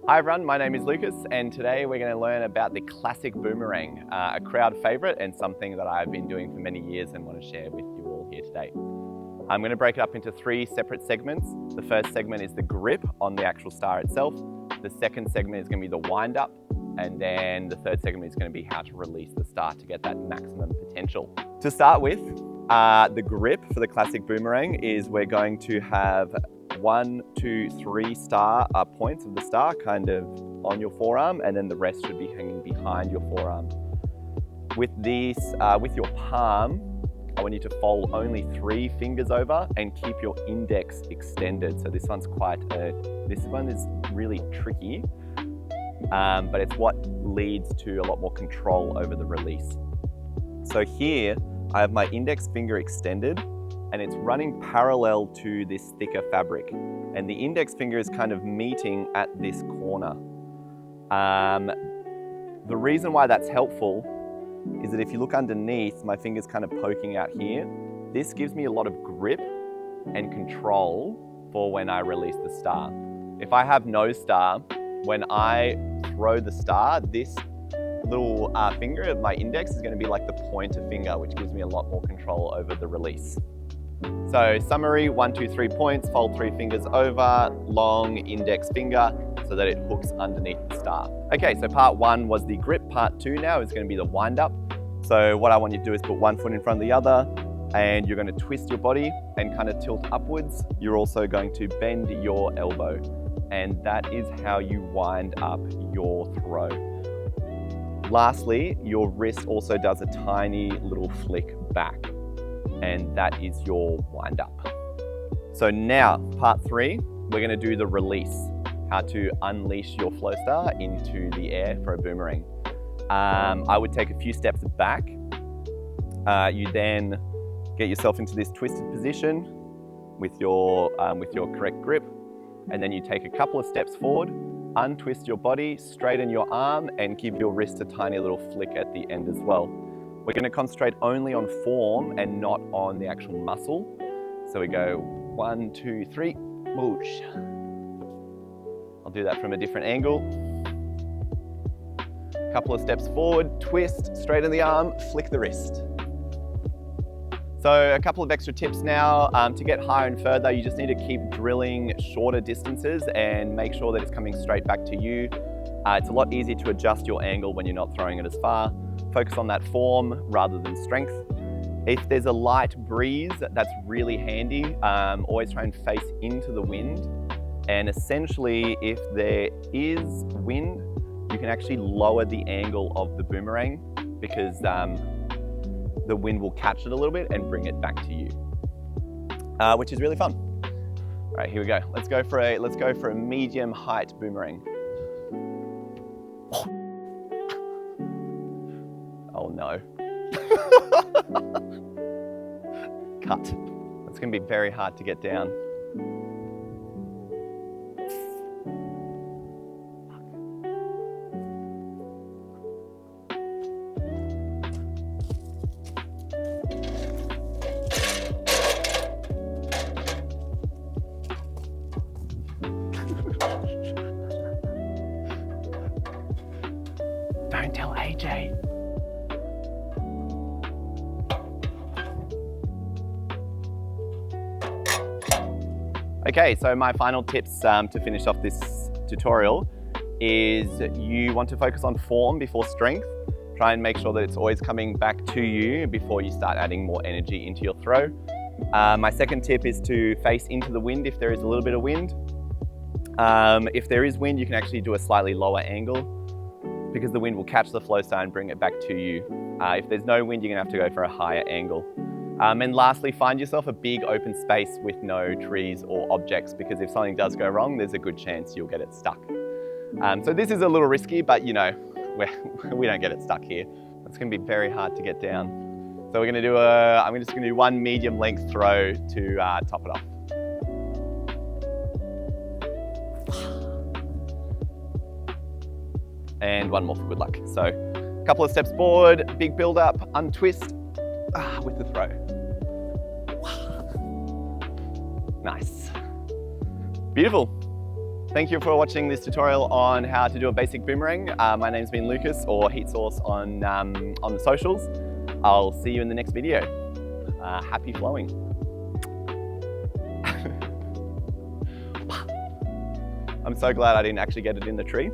Hi everyone, my name is Lucas and today we're going to learn about the Classic Boomerang, a crowd favourite and something that I've been doing for many years and want to share with you all here today. I'm going to break it up into three separate segments. The first segment is the grip on the actual star itself. The second segment is going to be the wind up, and then the third segment is going to be how to release the star to get that maximum potential. To start with, the grip for the Classic Boomerang is we're going to have 1, 2, 3 star points of the star kind of on your forearm, and then the rest should be hanging behind your forearm. With this, with your palm, I want you to fold only 3 fingers over and keep your index extended. So this one is really tricky, but it's what leads to a lot more control over the release. So here, I have my index finger extended and it's running parallel to this thicker fabric. And the index finger is kind of meeting at this corner. The reason why that's helpful is that if you look underneath, my finger's kind of poking out here. This gives me a lot of grip and control for when I release the star. If I have no star, when I throw the star, this little finger, my index, is going to be like the pointer finger, which gives me a lot more control over the release. So summary, 1, 2, 3 points, fold 3 fingers over, long index finger so that it hooks underneath the star. Okay, so part 1 was the grip. Part 2 now is going to be the wind up. So what I want you to do is put one foot in front of the other and you're going to twist your body and kind of tilt upwards. You're also going to bend your elbow, and that is how you wind up your throw. Lastly, your wrist also does a tiny little flick back, and that is your wind up. So now, part 3, we're going to do the release, how to unleash your Flowstar into the air for a boomerang. I would take a few steps back. You then get yourself into this twisted position with your correct grip, and then you take a couple of steps forward, untwist your body, straighten your arm, and give your wrist a tiny little flick at the end as well. We're going to concentrate only on form and not on the actual muscle. So we go 1, 2, 3, whoosh. I'll do that from a different angle. Couple of steps forward, twist, straighten the arm, flick the wrist. So a couple of extra tips now. To get higher and further, you just need to keep drilling shorter distances and make sure that it's coming straight back to you. It's a lot easier to adjust your angle when you're not throwing it as far. Focus on that form rather than strength. If there's a light breeze, that's really handy. Always try and face into the wind. And essentially, if there is wind, you can actually lower the angle of the boomerang because the wind will catch it a little bit and bring it back to you, which is really fun. All right, here we go. Let's go for a medium height boomerang. Oh no. Cut. It's going to be very hard to get down. Don't tell AJ. Okay, so my final tips to finish off this tutorial is you want to focus on form before strength. Try and make sure that it's always coming back to you before you start adding more energy into your throw. My second tip is to face into the wind if there is a little bit of wind. If there is wind, you can actually do a slightly lower angle because the wind will catch the Flowstar and bring it back to you. If there's no wind, you're gonna have to go for a higher angle. And lastly, find yourself a big open space with no trees or objects, because if something does go wrong, there's a good chance you'll get it stuck. So this is a little risky, but you know, we don't get it stuck here. It's gonna be very hard to get down. So we're gonna do I'm just gonna do one medium length throw to top it off. And one more for good luck. So a couple of steps forward, big build up, untwist with the throw. Nice. Beautiful. Thank you for watching this tutorial on how to do a basic boomerang. My name's been Lucas, or Heat Source on the socials. I'll see you in the next video. Happy flowing. I'm so glad I didn't actually get it in the tree.